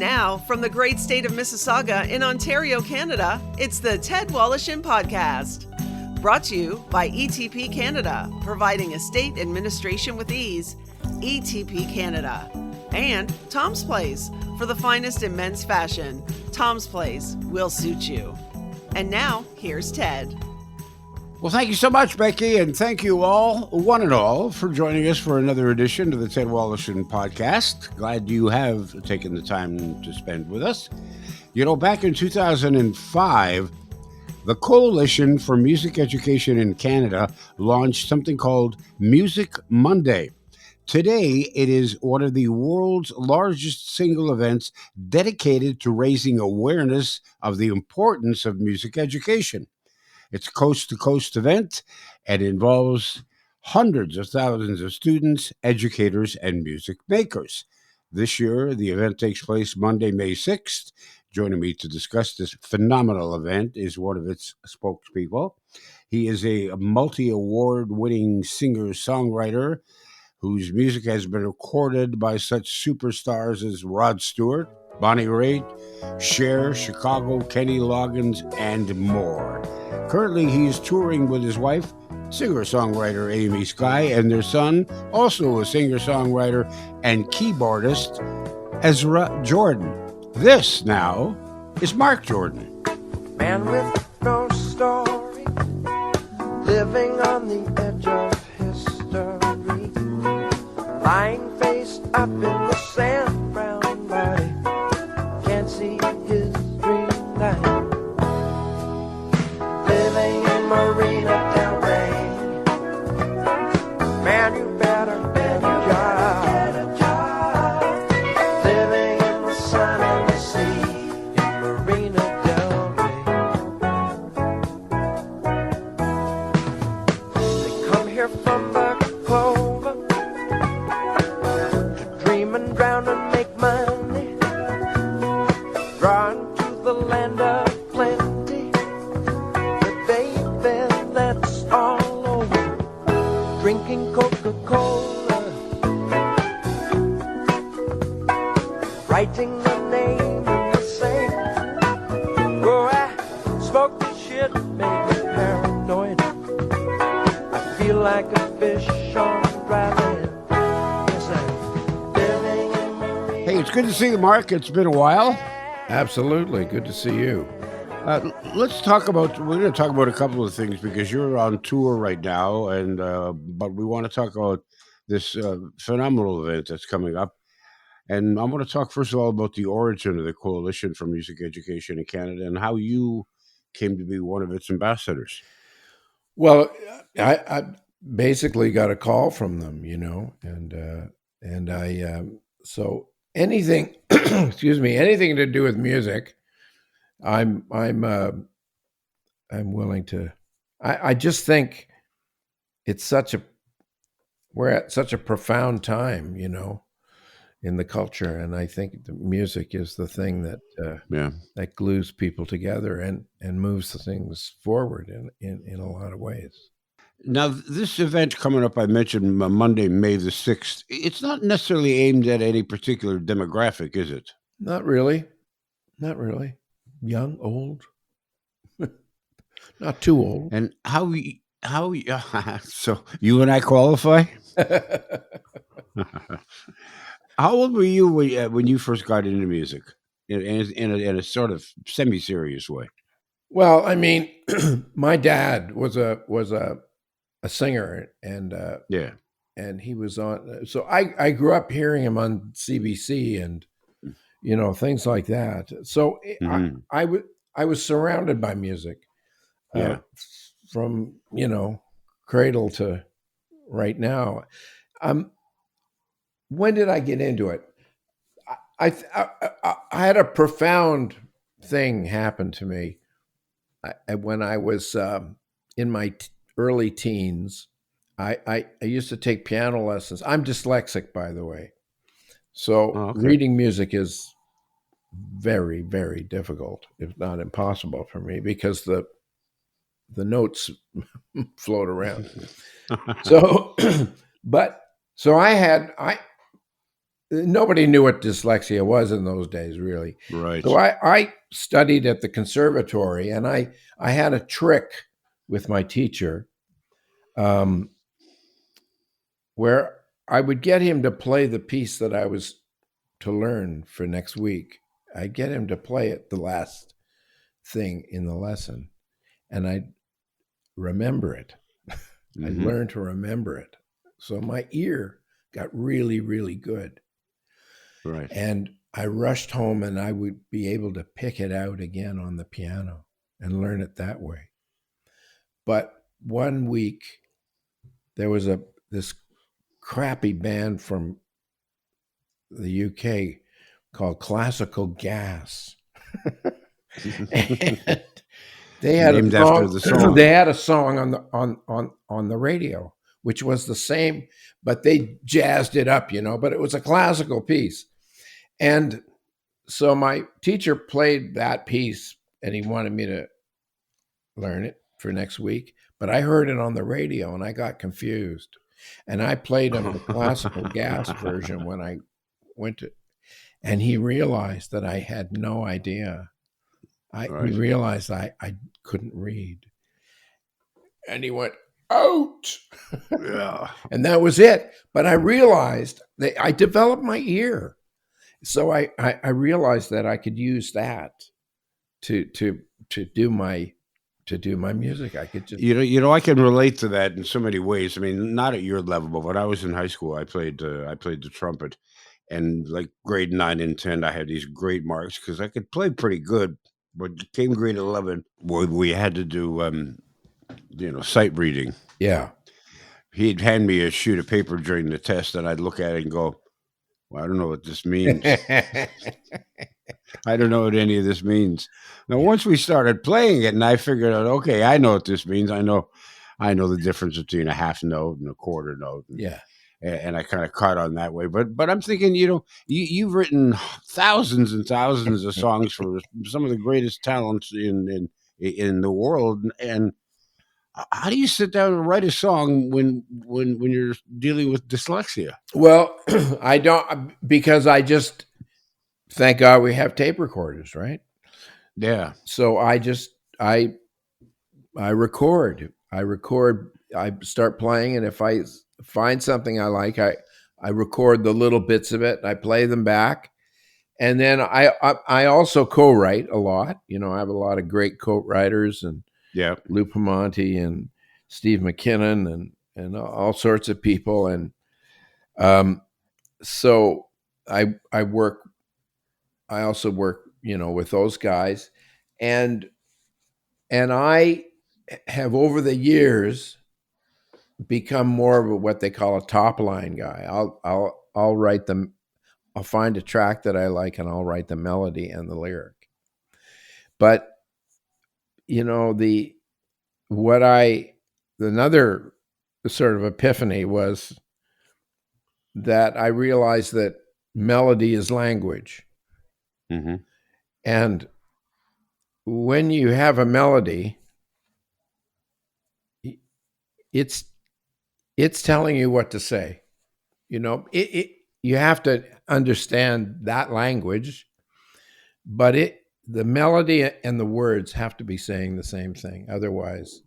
now, from the great state of Mississauga in Ontario, Canada, it's the Ted Wallachin Podcast. Brought to you by ETP Canada, providing estate administration with ease. ETP Canada. And Tom's Place, for the finest in men's fashion. Tom's Place will suit you. And now, here's Ted. Well, thank you so much, Becky, and thank you all, one and all, for joining us for another edition of the Ted Wallachin Podcast. Glad you have taken the time to spend with us. You know, back in 2005, the Coalition for Music Education in Canada launched something called Music Monday. Today, it is one of the world's largest single events dedicated to raising awareness of the importance of music education. It's a coast-to-coast event and involves hundreds of thousands of students, educators, and music makers. This year, the event takes place Monday, May 6th. Joining me to discuss this phenomenal event is one of its spokespeople. He is a multi-award-winning singer-songwriter whose music has been recorded by such superstars as Rod Stewart, Bonnie Raitt, Cher, Chicago, Kenny Loggins, and more. Currently, he is touring with his wife, singer-songwriter Amy Skye, and their son, also a singer-songwriter and keyboardist, Ezra Jordan. This, now, is Marc Jordan. Man with no story, living on the edge of history, lying face up in the sand, brown body, can't see his dream light. Living in Marina Del Rey, man, you better get a job. Living in the sun and the sea, in Marina Del Rey. They come here from the clover to dream and drown and make money, drawn to the land of plenty. But baby, that's all over. Drinking Coca-Cola, writing the name in the sand. Oh, I smoke the shit, make me paranoid. I feel like a fish on dry land. Yes, I'm living in Marina. Hey, it's good to see you, Marc. It's been a while. Absolutely. Good to see you. We're going to talk about a couple of things because you're on tour right now, and but we want to talk about this phenomenal event that's coming up. And I want to talk, first of all, about the origin of the Coalition for Music Education in Canada and how you came to be one of its ambassadors. Well, I basically got a call from them, and I so anything, excuse me, anything to do with music, I'm willing to. I just think we're at such a profound time, in the culture, and I think the music is the thing that that glues people together and moves things forward in a lot of ways. Now, this event coming up, I mentioned Monday, May the 6th. It's not necessarily aimed at any particular demographic, is it? Not really. Young, old, not too old. And how so you and I qualify? How old were you when you first got into music in a sort of semi-serious way? Well, I mean, my dad was a singer, and and he was on. So I grew up hearing him on CBC and things like that. So I was surrounded by music, from cradle to right now. When did I get into it? I had a profound thing happen to me when I was in my early teens. I used to take piano lessons. I'm dyslexic, by the way. So reading music is very, very difficult, if not impossible for me, because the notes float around. So I nobody knew what dyslexia was in those days, really. Right. So I studied at the conservatory, and I had a trick with my teacher, where I would get him to play the piece that I was to learn for next week. I'd get him to play it the last thing in the lesson, and I'd remember it. I learned to remember it. So my ear got really, really good. Right. And I rushed home, and I would be able to pick it out again on the piano and learn it that way. But one week, there was this crappy band from the UK called Classical Gas. And they had Named a song, after the song. They had a song on the radio, which was the same, but they jazzed it up, but it was a classical piece. And so my teacher played that piece, and he wanted me to learn it for next week, but I heard it on the radio and I got confused. And I played him the Classical Gas version when I went to, and he realized that I had no idea. He realized I couldn't read. And he went, out. Yeah. And that was it. But I realized that I developed my ear. So I realized that I could use that to do my music. I could just I can relate to that in so many ways. I mean, not at your level, but when I was in high school, I played the trumpet, and like grade 9 and 10, I had these great marks because I could play pretty good. But came grade 11, where we had to do sight reading. Yeah. He'd hand me a sheet of paper during the test, and I'd look at it and go, well, I don't know what this means. I don't know what any of this means. Now, once we started playing it, and I figured out, okay, I know what this means. I know the difference between a half note and a quarter note. And I kind of caught on that way. But I'm thinking, you've written thousands and thousands of songs for some of the greatest talents in the world. And how do you sit down and write a song when you're dealing with dyslexia? Well, I don't, because I just, thank God we have tape recorders, right? Yeah. So I record. I start playing, and if I find something I like, I record the little bits of it. I play them back, and then I also co-write a lot. I have a lot of great co-writers, and Lou Pamonti and Steve McKinnon and all sorts of people, and so I also work with those guys, and I have over the years become more of what they call a top line guy. I'll write them. I'll find a track that I like, and I'll write the melody and the lyric. But another sort of epiphany was that I realized that melody is language. Mm-hmm. And when you have a melody, it's telling you what to say. You have to understand that language, but the melody and the words have to be saying the same thing. Otherwise,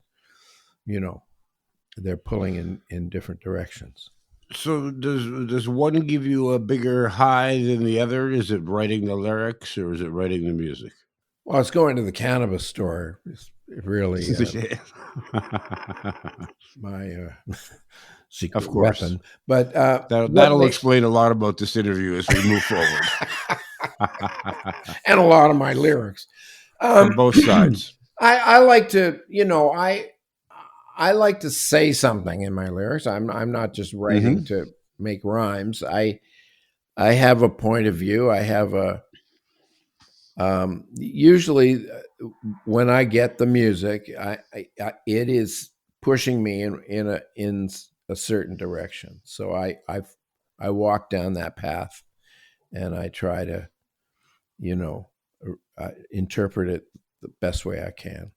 they're pulling in different directions. So does one give you a bigger high than the other? Is it writing the lyrics, or is it writing the music? Well, it's going to the cannabis store. It's really my secret weapon. But that'll explain a lot about this interview as we move forward. And a lot of my lyrics. On both sides. I like to, I like to say something in my lyrics. I'm not just writing to make rhymes. I have a point of view. I have usually when I get the music, it is pushing me in a certain direction. So I walk down that path, and I try to, interpret it the best way I can.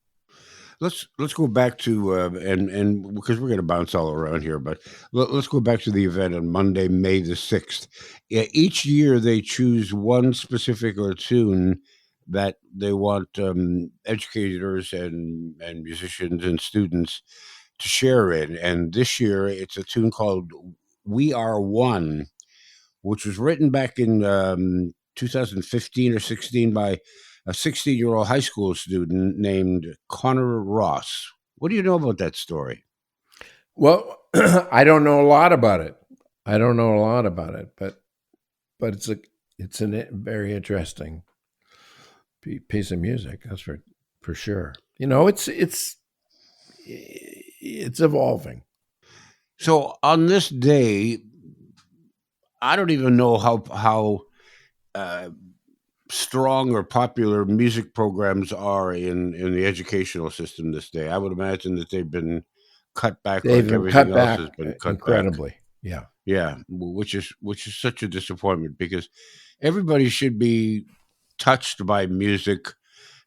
let's go back to and because we're going to bounce all around here, but let's go back to the event on Monday, May the 6th. Yeah, each year they choose one specific tune that they want educators and musicians and students to share in. And this year it's a tune called "We Are One," which was written back in 2015 or 16 by a 16-year-old high school student named Connor Ross. What do you know about that story? Well, I don't know a lot about it. But it's a very interesting piece of music. That's for sure. You know, it's evolving. So on this day, I don't even know how uh, strong or popular music programs are in the educational system this day. I would imagine that they've been cut back They've like been everything cut else back has been cut incredibly. back. Yeah. Yeah, which is such a disappointment because everybody should be touched by music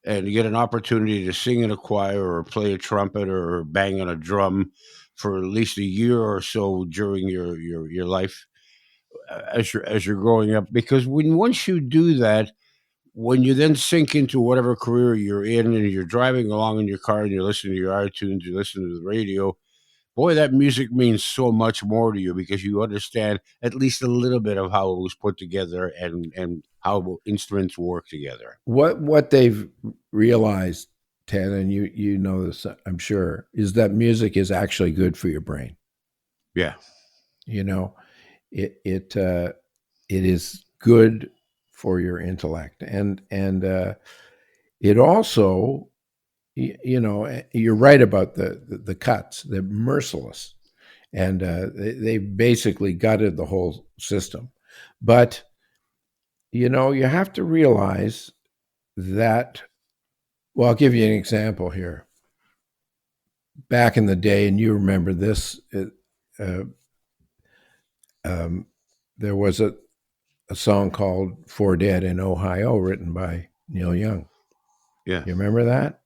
and get an opportunity to sing in a choir or play a trumpet or bang on a drum for at least a year or so during your life as you're growing up. Because once you do that, when you then sink into whatever career you're in and you're driving along in your car and you're listening to your iTunes, you listen to the radio, boy, that music means so much more to you because you understand at least a little bit of how it was put together and how instruments work together. What they've realized, Ted, and you know this, I'm sure, is that music is actually good for your brain. Yeah. You know, it is good for your intellect, and it also, you know, you're right about the cuts. They're merciless, and they basically gutted the whole system. But you know, you have to realize that. Well, I'll give you an example here. Back in the day, and you remember this, uh, there was a song called "For Dead in Ohio" written by Neil Young. Yeah. You remember that?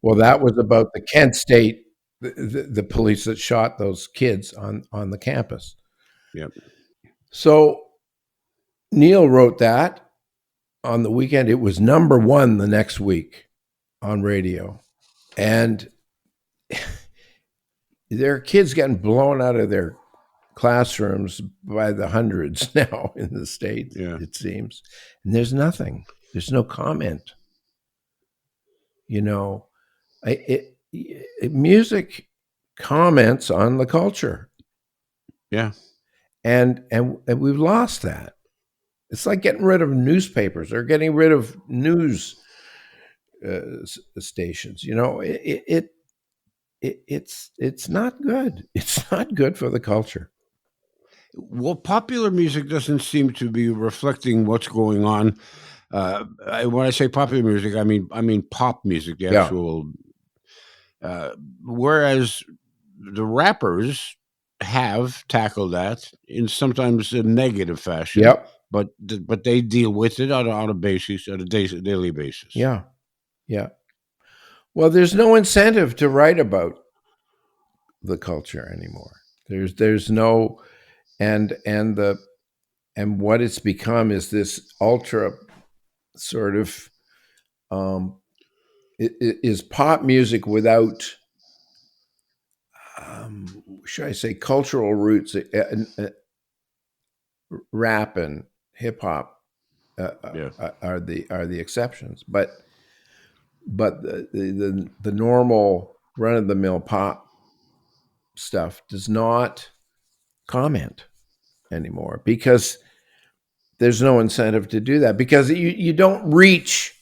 Well, that was about the Kent State, the police that shot those kids on the campus. Yep. So Neil wrote that on the weekend. It was number one the next week on radio. And there are kids getting blown out of their classrooms by the hundreds now in the States, Yeah. it seems. And there's nothing. There's no comment. You know, music comments on the culture. Yeah. And we've lost that. It's like getting rid of newspapers or getting rid of news stations. You know, it's not good. It's not good for the culture. Well, popular music doesn't seem to be reflecting what's going on. When I say popular music, I mean pop music, the Yeah. actual. Whereas the rappers have tackled that in sometimes a negative fashion. Yep. But they deal with it on a basis on a daily basis. Yeah. Yeah. Well, there's no incentive to write about the culture anymore. There's no and what it's become is this ultra sort of it is pop music without should I say cultural roots. Rap and hip hop are the exceptions, but the normal run of the mill pop stuff does not comment anymore because there's no incentive to do that because you don't reach.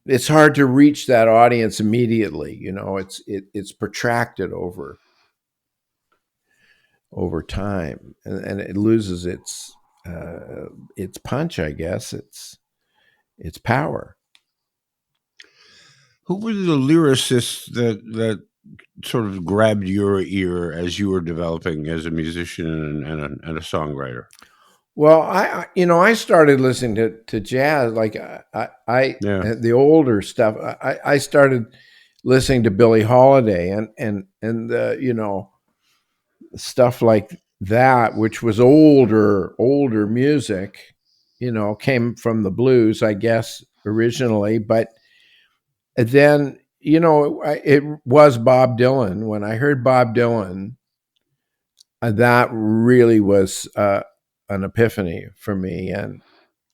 It's hard to reach that audience immediately. You know, it's protracted over time, and it loses its punch. I guess its power. Who were the lyricists that sort of grabbed your ear as you were developing as a musician and a songwriter? Well, I started listening to jazz, like I Yeah. the older stuff. I started listening to Billie Holiday and stuff like that, which was older music, came from the blues, I guess, originally. But then, it was Bob Dylan. When I heard Bob Dylan, that really was an epiphany for me.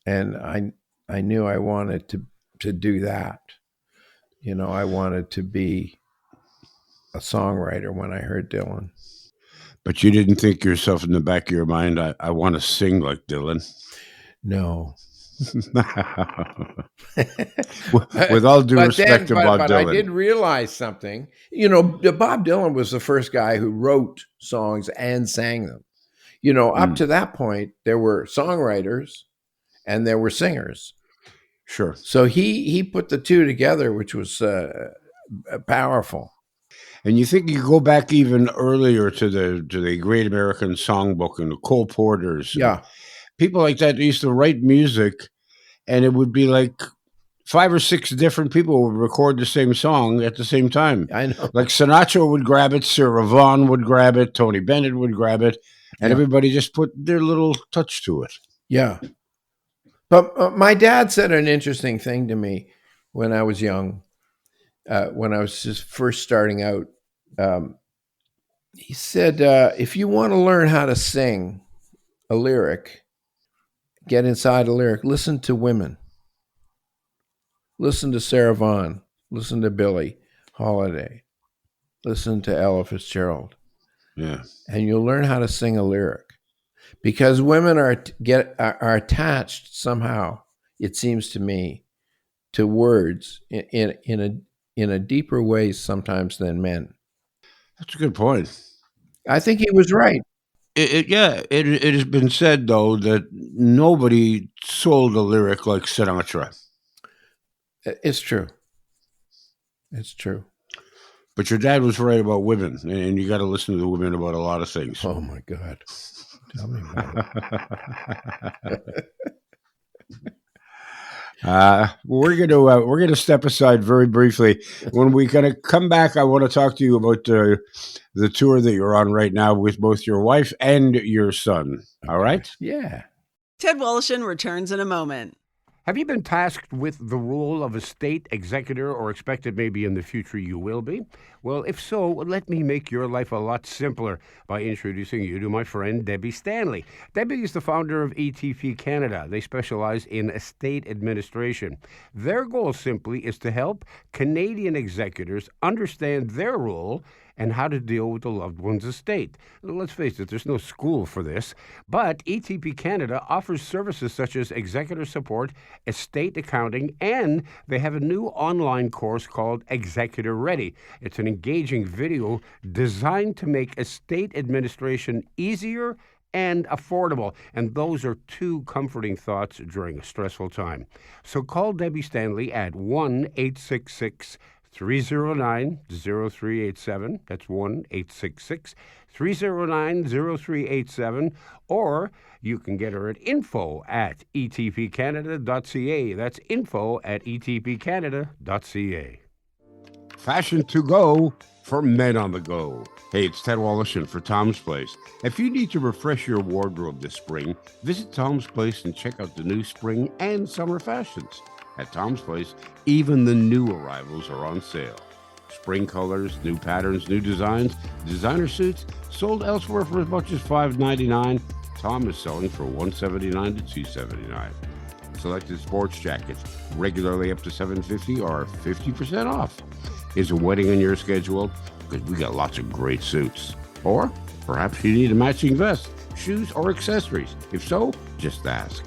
And I knew I wanted to do that. I wanted to be a songwriter when I heard Dylan. But you didn't think yourself in the back of your mind, I want to sing like Dylan. No. With all due respect to Bob Dylan. I did realize something. Bob Dylan was the first guy who wrote songs and sang them. Up to that point, there were songwriters and there were singers. Sure. So he put the two together, which was powerful. And you think you go back even earlier to the Great American Songbook and the Cole Porters. Yeah. People like that used to write music, and it would be like 5 or 6 different people would record the same song at the same time. I know. Like Sinatra would grab it, Sarah Vaughan would grab it, Tony Bennett would grab it, and everybody just put their little touch to it. Yeah. But my dad said an interesting thing to me when I was young, when I was just first starting out. He said, if you want to learn how to sing a lyric, get inside a lyric, listen to women. Listen to Sarah Vaughan. Listen to Billie Holiday. Listen to Ella Fitzgerald. Yeah. And you'll learn how to sing a lyric. Because women are attached somehow, it seems to me, to words in a deeper way sometimes than men. That's a good point. I think he was right. It has been said, though, that nobody sold a lyric like Sinatra. It's true. It's true. But your dad was right about women, and you got to listen to the women about a lot of things. Oh, my God. Tell me about it. We're gonna step aside very briefly. When we're gonna come back, I want to talk to you about the tour that you're on right now with both your wife and your son. All right? Yeah. Ted Woloshyn returns in a moment. Have you been tasked with the role of a state executor, or expected maybe in the future you will be? Well, if so, let me make your life a lot simpler by introducing you to my friend Debbie Stanley. Debbie is the founder of ETP Canada. They specialize in estate administration. Their goal simply is to help Canadian executors understand their role and how to deal with the loved one's estate. Let's face it, there's no school for this, but ETP Canada offers services such as executor support, estate accounting, and they have a new online course called Executor Ready. It's an engaging video designed to make estate administration easier and affordable. And those are two comforting thoughts during a stressful time. So call Debbie Stanley at 1-866-309-0387. That's 1-866-309-0387. Or you can get her at info@etpcanada.ca. That's info@etpcanada.ca. Fashion to go for men on the go. Hey, it's Ted Woloshyn for Tom's Place. If you need to refresh your wardrobe this spring, visit Tom's Place and check out the new spring and summer fashions. At Tom's Place, even the new arrivals are on sale. Spring colors, new patterns, new designs, designer suits sold elsewhere for as much as $5.99. Tom is selling for $179 to $279. Selected sports jackets, regularly up to $750, are 50% off. Is a wedding on your schedule? Because we got lots of great suits. Or perhaps you need a matching vest, shoes, or accessories. If so, just ask.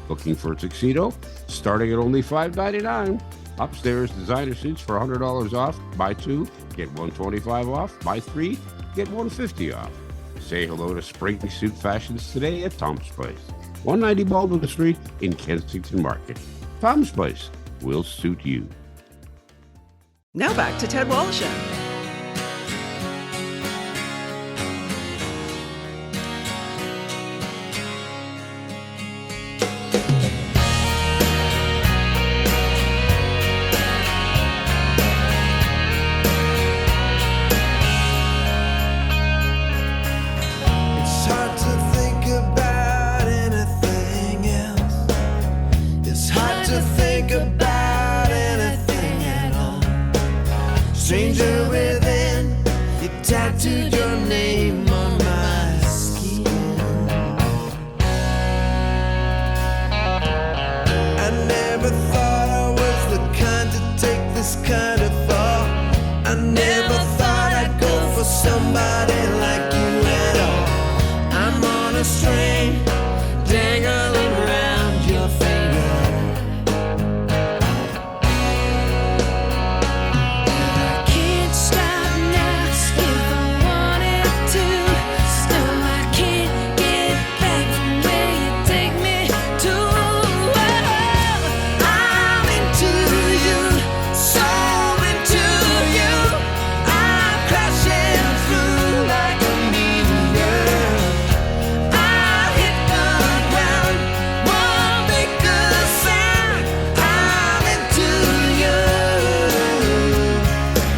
Looking for a tuxedo? Starting at only $5.99. Upstairs designer suits for $100 off. Buy 2, get $125 off. Buy 3, get $150 off. Say hello to spring suit fashions today at Tom's Place. 190 Baldwin Street in Kensington Market. Tom's Place will suit you. Now back to Ted Woloshyn. stranger within. You tattooed your name on my skin. I never thought I was the kind to take this kind of thought. I never thought I'd go for somebody like you at all. I'm on a string, dangling around your finger. I can't stop now if I wanted to. Still I can't get back from where you take me to. I'm into you, so into you. I'm crashing through like a meteor. I hit the ground, won't make a sound. I'm into you.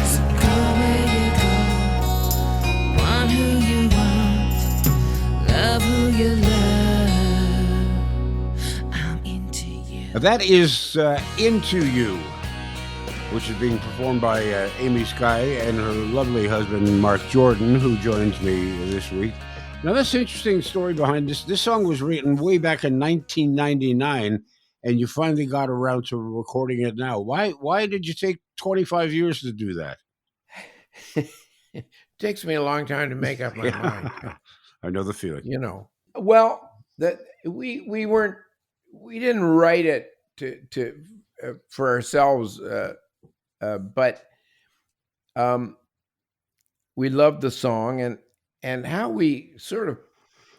So go where you go, want who you want, love who you love. I'm into you. That is Into You, which is being performed by Amy Sky and her lovely husband, Marc Jordan, who joins me this week. Now, that's an interesting story behind this. This song was written way back in 1999, and you finally got around to recording it now. Why did you take 25 years to do that? It takes me a long time to make up my mind. I know the feeling. You know, well, that we didn't write it to for ourselves, but we loved the song and how we sort of.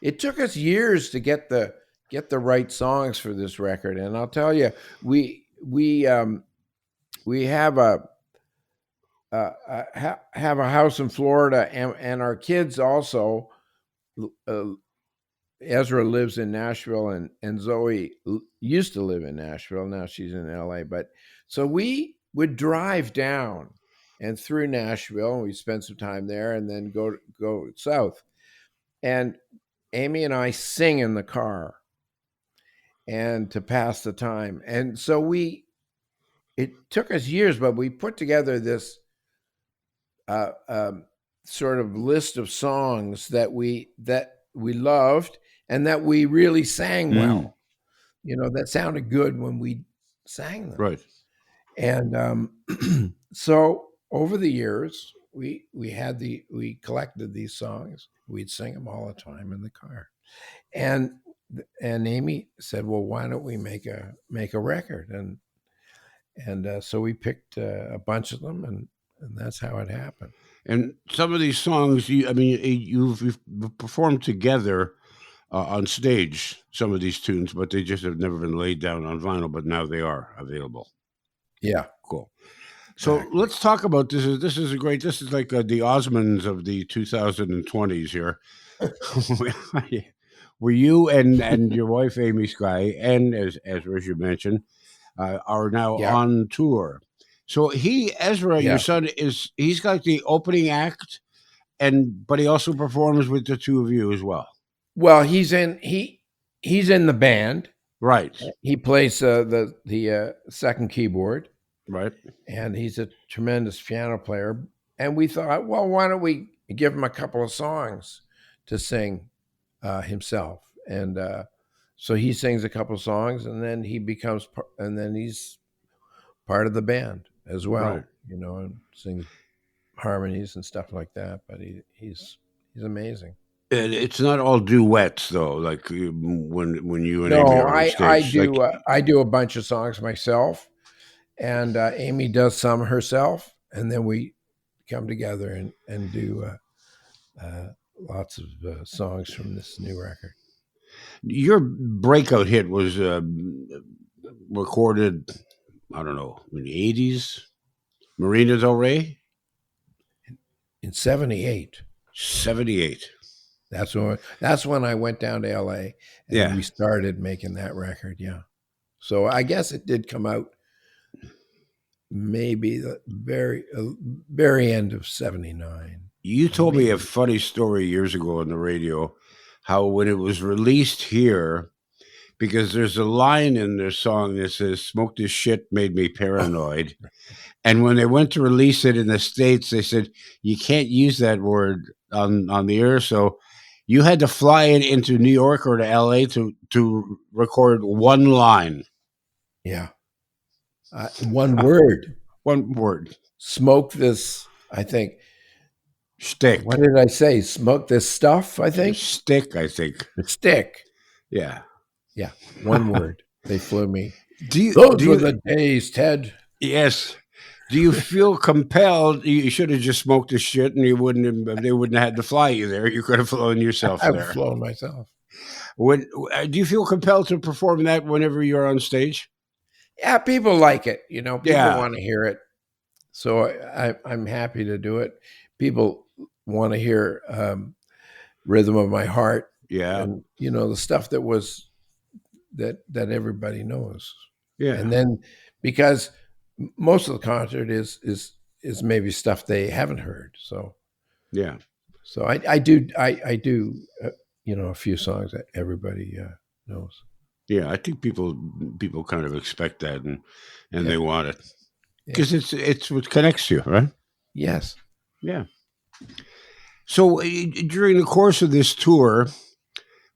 It took us years to get the right songs for this record, and I'll tell you, we have a house in Florida, and our kids also. Ezra lives in Nashville, and Zoe used to live in Nashville. Now she's in LA. But so we would drive down and through Nashville, and we spend some time there, and then go south. And Amy and I sing in the car, and to pass the time. And so it took us years, but we put together this sort of list of songs that we loved and that we really sang well. You know, that sounded good when we sang them. Right. And so over the years, we collected these songs. We'd sing them all the time in the car. And Amy said, "Well, why don't we make a record?" And so we picked a bunch of them, and that's how it happened. And some of these songs, you've performed together on stage, some of these tunes, but they just have never been laid down on vinyl, but now they are available. Yeah. Cool. So let's talk about this. This is like the Osmonds of the 2020s here. Were you and your wife, Amy Sky, and as you mentioned, are now on tour. So Ezra, your son, he's got the opening act, but he also performs with the two of you as well. Well, he's in the band, right? He plays the second keyboard, right? And he's a tremendous piano player. And we thought, well, why don't we give him a couple of songs to sing himself? And so he sings a couple of songs, and then he's part of the band as well, right. You know, and sings harmonies and stuff like that. But he's amazing. And it's not all duets though, like when you and Amy are on stage. I do a bunch of songs myself, and Amy does some herself, and then we come together and do lots of songs from this new record. Your breakout hit was recorded, I don't know, in the 80s, Marina Del Rey? In 78. 78. That's when I went down to LA and we started making that record, yeah. So I guess it did come out maybe the very end of 79. You told me a funny story years ago on the radio, how when it was released here, because there's a line in their song that says, "Smoke this shit made me paranoid." And when they went to release it in the States, they said, you can't use that word on the air. So you had to fly it into New York or to LA to record one line. Yeah. One word. One word. Smoke this, I think. Stick. What did I say? Smoke this stuff, I think? Stick, I think. The stick. Yeah. Yeah. One word. They flew me. Those were the days, Ted. Yes. Do you feel compelled? You should have just smoked the shit, and they wouldn't have had to fly you there. You could have flown yourself there. I've flown myself. Do you feel compelled to perform that whenever you're on stage? Yeah, people like it. People Yeah. want to hear it. So I'm happy to do it. People want to hear Rhythm of My Heart. Yeah. And, the stuff that everybody knows. Yeah. And then because most of the concert is maybe stuff they haven't heard. So yeah. So I do a few songs that everybody knows. Yeah, I think people kind of expect that and they want it because it's what connects you, right? Yes. Yeah. So during the course of this tour,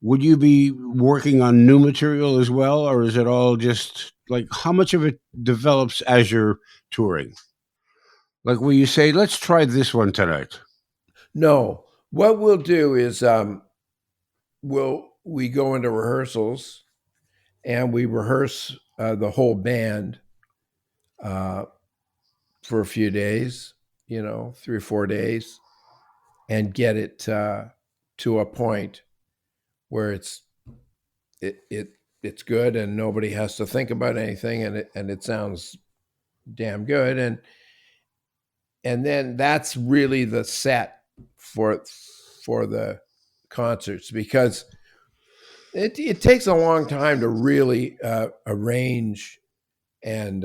would you be working on new material as well, or is it all just like how much of it develops as you're touring? Like, will you say, "Let's try this one tonight"? No. What we'll do is we go into rehearsals and we rehearse the whole band for a few days, 3 or 4 days, and get it to a point where it's good and nobody has to think about anything and it sounds damn good and then that's really the set for the concerts because it takes a long time to really arrange and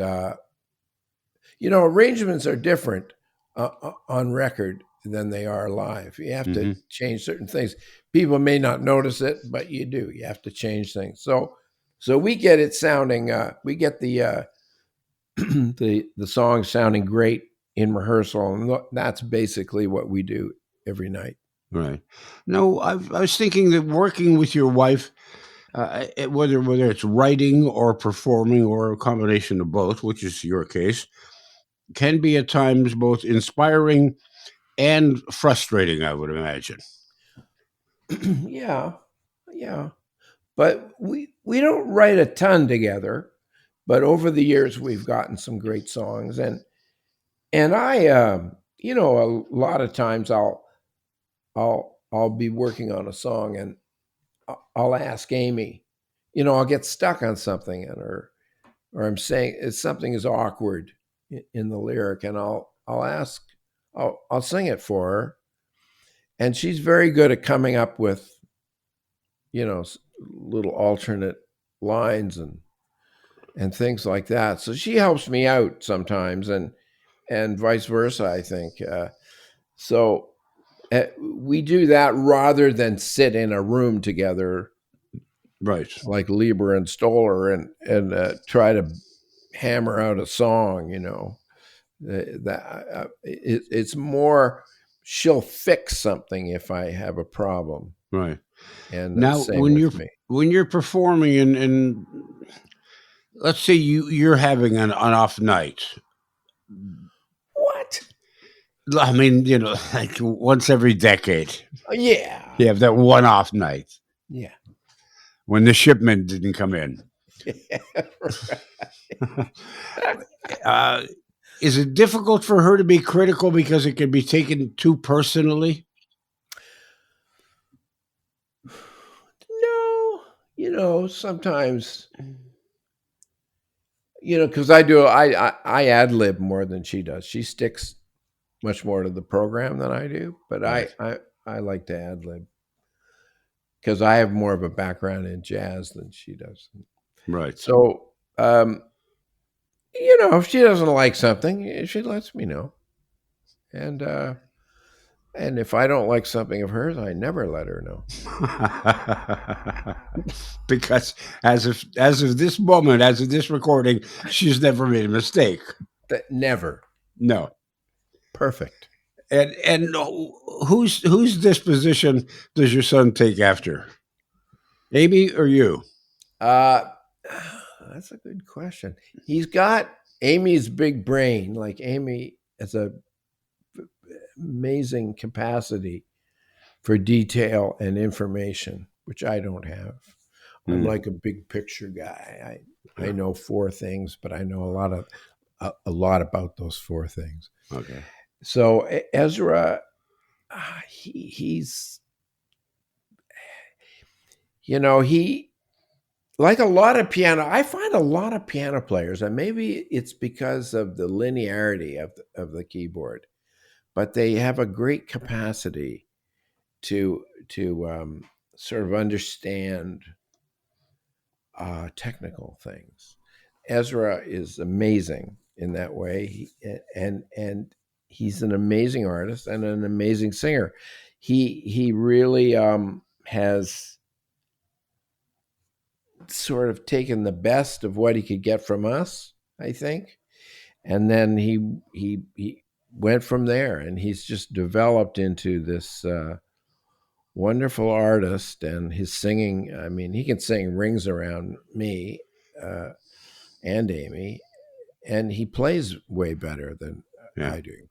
arrangements are different on record than they are live. You have to change certain things. People may not notice it, but you do. You have to change things. So we get it sounding. We get the the song sounding great in rehearsal, and that's basically what we do every night. Right. No, I was thinking that working with your wife, whether it's writing or performing or a combination of both, which is your case, can be at times both inspiring and frustrating, I would imagine. Yeah. But we don't write a ton together, but over the years we've gotten some great songs and I a lot of times I'll be working on a song and I'll ask Amy, I'll get stuck on something or I'm saying something is awkward in the lyric and I'll sing it for her. And she's very good at coming up with, little alternate lines and things like that. So she helps me out sometimes and vice versa, I think. So we do that rather than sit in a room together. Right. Like Lieber and Stoller and try to hammer out a song, it's more she'll fix something if I have a problem. Right. And now when you're performing and let's say you're having an off night. What? I mean, like once every decade. Yeah. You have that one off night. Yeah. When the shipment didn't come in. Is it difficult for her to be critical because it can be taken too personally? No, sometimes, because I ad lib more than she does. She sticks much more to the program than I do, but right. I like to ad lib because I have more of a background in jazz than she does. Right. So, if she doesn't like something, she lets me know. And And if I don't like something of hers, I never let her know. Because as of this moment, as of this recording, she's never made a mistake. Never. No. Perfect. And whose disposition does your son take after? Amy or you? That's a good question. He's got Amy's big brain. Like Amy has a amazing capacity for detail and information, which I don't have. I'm like a big picture guy. I know four things, but I know a lot about those four things. Okay. So Ezra, he's he like a lot of piano. I find a lot of piano players, and maybe it's because of the linearity of the keyboard, but they have a great capacity to sort of understand technical things. Ezra is amazing in that way, and he's an amazing artist and an amazing singer. He really has sort of taken the best of what he could get from us, I think, and then he went from there, and he's just developed into this wonderful artist. And his singing, I mean, he can sing Rings Around Me and Amy, and he plays way better than Yeah. I do,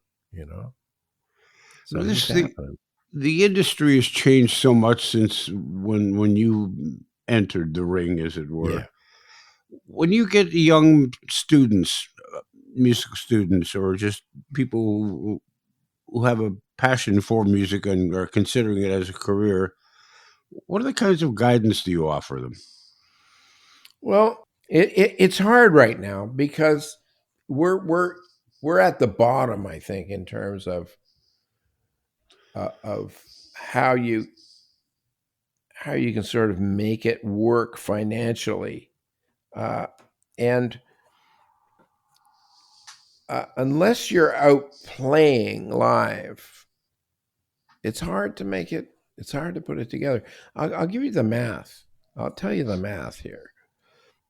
So Well, he's happening. the industry has changed so much since when you entered the ring, as it were. Yeah. When you get young students, music students, or just people who have a passion for music and are considering it as a career, what are the kinds of guidance do you offer them? Well, it's hard right now because we're at the bottom, I think, in terms of how you can sort of make it work financially, and unless you're out playing live, it's hard to make it. It's hard to put it together. I'll give you the math. I'll tell you the math here,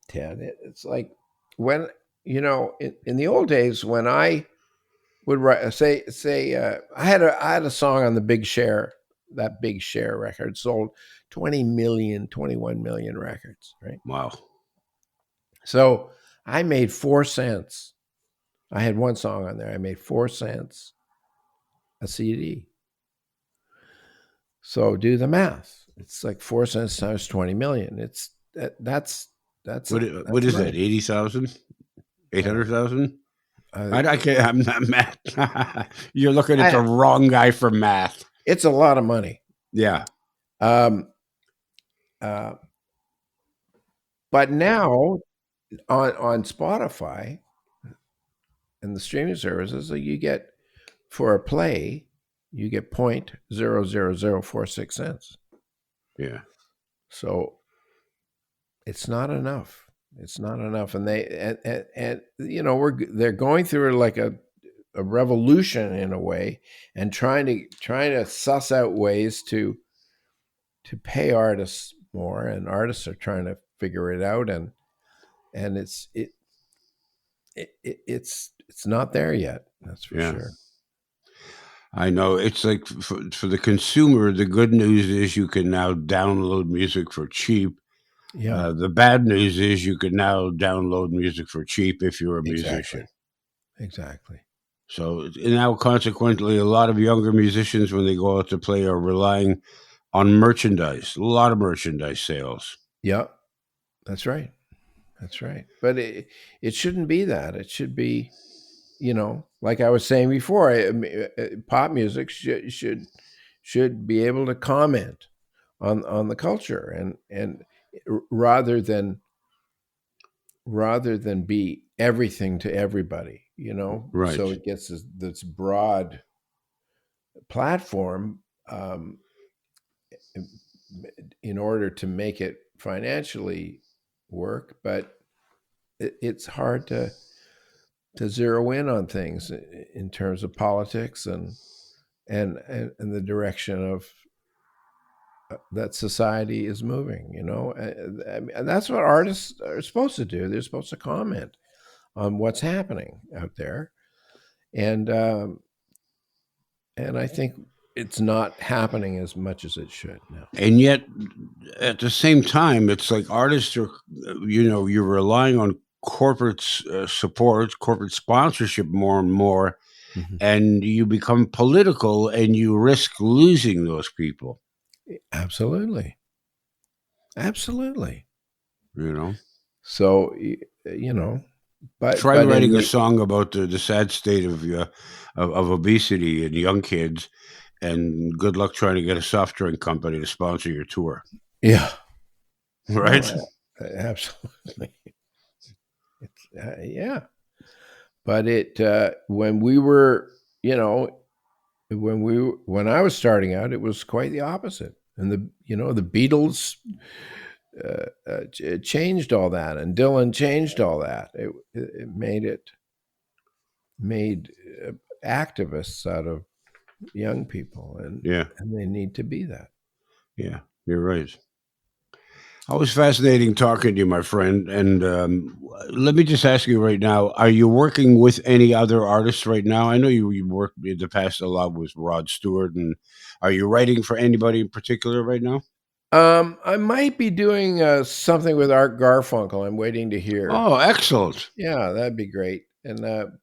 Ted. It's like when in the old days when I would write, say I had a song on the Big Share. That Big Share record sold 20 million, 21 million records, right? Wow. So I made 4 cents. I had one song on there. I made 4 cents a CD. So do the math. It's like 4 cents times 20 million. That's What is that? 80,000? 800,000? I can't. I'm not math. You're looking at the wrong guy for math. It's a lot of money. Yeah. But now on Spotify and the streaming services, you get, for a play, you get 0.00046 cents. Yeah. So it's not enough. It's not enough, and they're going through like a revolution in a way, and trying to suss out ways to pay artists more, and artists are trying to figure it out, and it's not there yet. That's for sure. I know. It's like for the consumer, the good news is you can now download music for cheap. Yeah. The bad news is you can now download music for cheap if you're a musician. Exactly. So now, consequently, a lot of younger musicians, when they go out to play, are relying on merchandise. A lot of merchandise sales. Yeah, that's right. That's right. But it shouldn't be that. It should be, like I was saying before, pop music should be able to comment on the culture, and rather than be everything to everybody, Right. So it gets this broad platform in order to make it financially work, but it's hard to zero in on things in terms of politics and and the direction of that society is moving, and that's what artists are supposed to do. They're supposed to comment on what's happening out there, and I think it's not happening as much as it should now. And yet, at the same time, it's like artists are, you're relying on corporate support, corporate sponsorship more and more, and you become political and you risk losing those people. Absolutely. So, but try writing a song about the sad state of obesity in young kids, and good luck trying to get a soft drink company to sponsor your tour. Yeah. Right. Absolutely. Yeah. But when I was starting out, it was quite the opposite. And the Beatles changed all that, and Dylan changed all that. It made activists out of young people, and they need to be that. Yeah, you're right. Always fascinating talking to you, my friend. And let me just ask you right now, are you working with any other artists right now? I know you worked in the past a lot with Rod Stewart. And are you writing for anybody in particular right now? I might be doing something with Art Garfunkel. I'm waiting to hear. Oh, excellent. Yeah, that'd be great. And I'm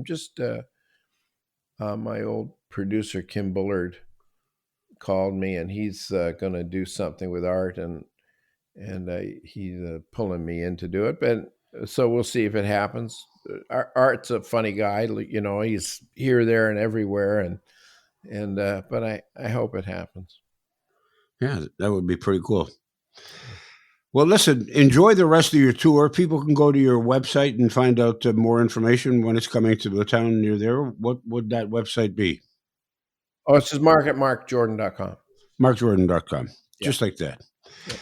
just, my old producer, Kim Bullard, called me, and he's going to do something with Art, and he's pulling me in to do it. But so we'll see if it happens. Art's a funny guy, he's here, there, and everywhere, but I hope it happens. Yeah, that would be pretty cool. Well, listen, enjoy the rest of your tour. People can go to your website and find out more information when it's coming to the town near there. What would that website be? Oh, it's just Mark at markjordan.com. markjordan.com. Just like that. Yeah.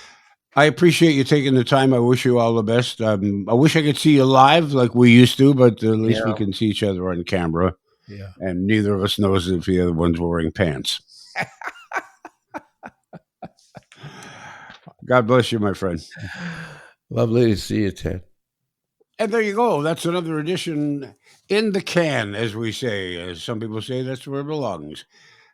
I appreciate you taking the time. I wish you all the best. I wish I could see you live like we used to, but at least we can see each other on camera. Yeah. And neither of us knows if the other one's wearing pants. God bless you, my friend. Lovely to see you, Ted. And there you go. That's another edition in the can, as we say. As some people say, that's where it belongs.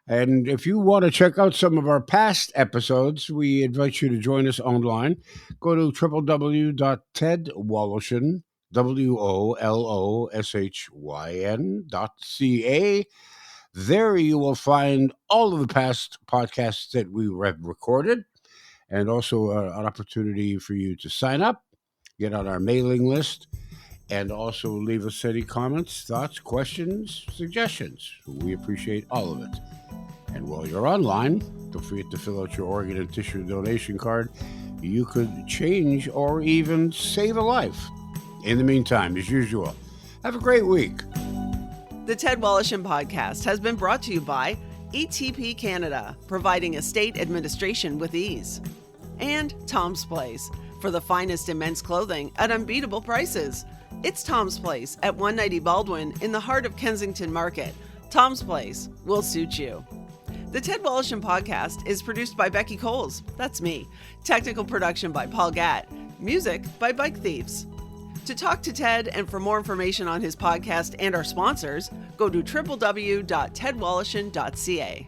And if you want to check out some of our past episodes, we invite you to join us online. Go to www.tedwoloshin, WOLOSHYN.ca. There you will find all of the past podcasts that we have recorded, and also an opportunity for you to sign up, get on our mailing list, and also leave us any comments, thoughts, questions, suggestions. We appreciate all of it. And while you're online, don't forget to fill out your organ and tissue donation card. You could change or even save a life. In the meantime, as usual, have a great week. The Ted Woloshyn Podcast has been brought to you by ETP Canada, providing estate administration with ease. And Tom's Place, for the finest in men's clothing at unbeatable prices. It's Tom's Place at 190 Baldwin in the heart of Kensington Market. Tom's Place will suit you. The Ted Woloshyn Podcast is produced by Becky Coles. That's me. Technical production by Paul Gatt. Music by Bike Thieves. To talk to Ted and for more information on his podcast and our sponsors, go to www.tedwoloshyn.ca.